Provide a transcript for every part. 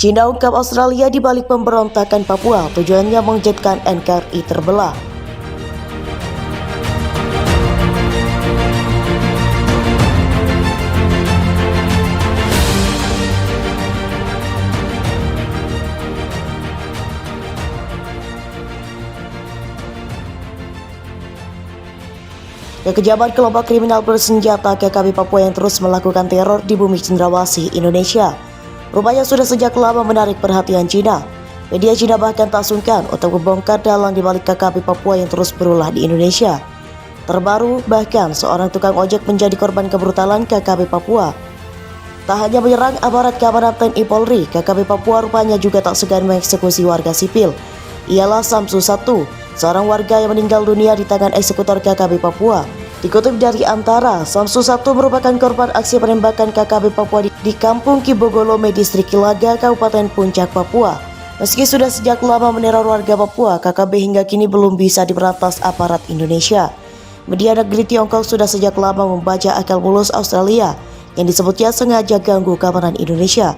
China ungkap Australia di balik pemberontakan Papua, tujuannya mewujudkan NKRI terbelah. Kekejaman kelompok kriminal bersenjata KKB Papua yang terus melakukan teror di bumi cendrawasih Indonesia rupanya sudah sejak lama menarik perhatian China. Media China bahkan tak sungkan untuk membongkar dalang di balik KKB Papua yang terus berulah di Indonesia. Terbaru, bahkan seorang tukang ojek menjadi korban kebrutalan KKB Papua. Tak hanya menyerang aparat keamanan TNI Polri, KKB Papua rupanya juga tak segan mengeksekusi warga sipil. Ialah Samsu 1, seorang warga yang meninggal dunia di tangan eksekutor KKB Papua. Dikutip dari Antara, Samsu 1 merupakan korban aksi penembakan KKB Papua di Kampung Kibogolome, Distrik Kilaga, Kabupaten Puncak, Papua. Meski sudah sejak lama meneror warga Papua, KKB hingga kini belum bisa diberantas aparat Indonesia. Media negeri Tiongkok sudah sejak lama membaca akal mulus Australia yang disebutnya sengaja ganggu keamanan Indonesia.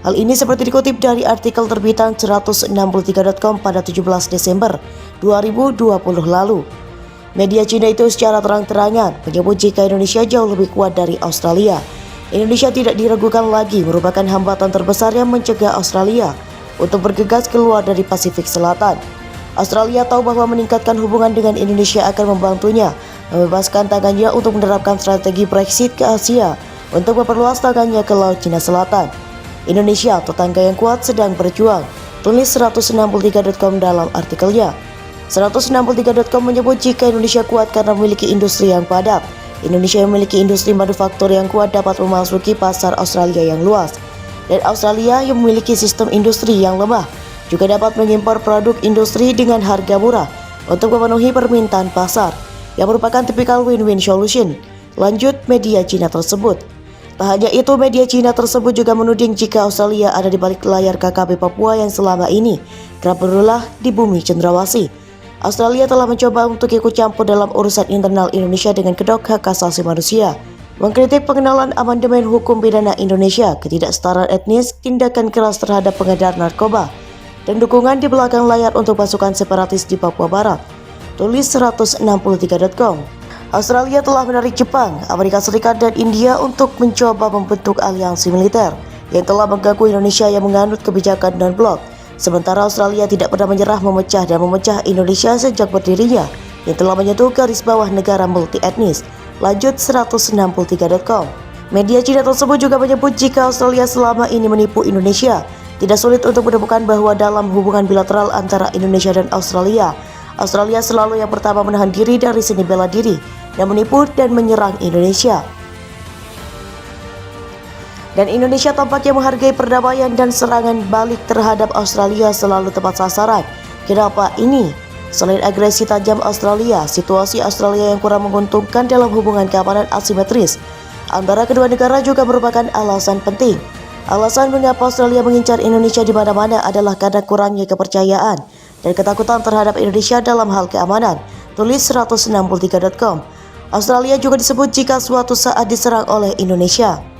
Hal ini seperti dikutip dari artikel terbitan 163.com pada 17 Desember 2020 lalu. Media Cina itu secara terang-terangan menyebut jika Indonesia jauh lebih kuat dari Australia. Indonesia tidak diragukan lagi merupakan hambatan terbesar yang mencegah Australia untuk bergegas keluar dari Pasifik Selatan. Australia tahu bahwa meningkatkan hubungan dengan Indonesia akan membantunya membebaskan tangannya untuk menerapkan strategi Brexit ke Asia untuk memperluas tangannya ke Laut Cina Selatan. Indonesia, tetangga yang kuat, sedang berjuang, tulis 163.com dalam artikelnya. 163.com menyebut jika Indonesia kuat karena memiliki industri yang padat. Indonesia yang memiliki industri manufaktur yang kuat dapat memasuki pasar Australia yang luas. Dan Australia yang memiliki sistem industri yang lemah juga dapat mengimpor produk industri dengan harga murah untuk memenuhi permintaan pasar, yang merupakan tipikal win-win solution, lanjut media Cina tersebut. Tak hanya itu, media Cina tersebut juga menuding jika Australia ada di balik layar KKB Papua yang selama ini kerap berulah di bumi cendrawasih. Australia telah mencoba untuk ikut campur dalam urusan internal Indonesia dengan kedok hak asasi manusia, mengkritik pengenalan amandemen hukum pidana Indonesia, ketidaksetaraan etnis, tindakan keras terhadap pengedar narkoba, dan dukungan di belakang layar untuk pasukan separatis di Papua Barat. Tulis 163.com. Australia telah menarik Jepang, Amerika Serikat, dan India untuk mencoba membentuk aliansi militer yang telah mengganggu Indonesia yang menganut kebijakan non-blok. Sementara Australia tidak pernah menyerah memecah Indonesia sejak berdirinya yang telah menyentuh garis bawah negara multi etnis. Lanjut 163.com. Media Cina tersebut juga menyebut jika Australia selama ini menipu Indonesia, tidak sulit untuk menemukan bahwa dalam hubungan bilateral antara Indonesia dan Australia, Australia selalu yang pertama menahan diri dari seni bela diri dan menipu dan menyerang Indonesia. Dan Indonesia tampaknya menghargai perdamaian dan serangan balik terhadap Australia selalu tepat sasaran. Kenapa ini? Selain agresi tajam Australia, situasi Australia yang kurang menguntungkan dalam hubungan keamanan asimetris antara kedua negara juga merupakan alasan penting. Alasan mengapa Australia mengincar Indonesia di mana-mana adalah karena kurangnya kepercayaan dan ketakutan terhadap Indonesia dalam hal keamanan. Tulis 163.com. Australia juga disebut jika suatu saat diserang oleh Indonesia.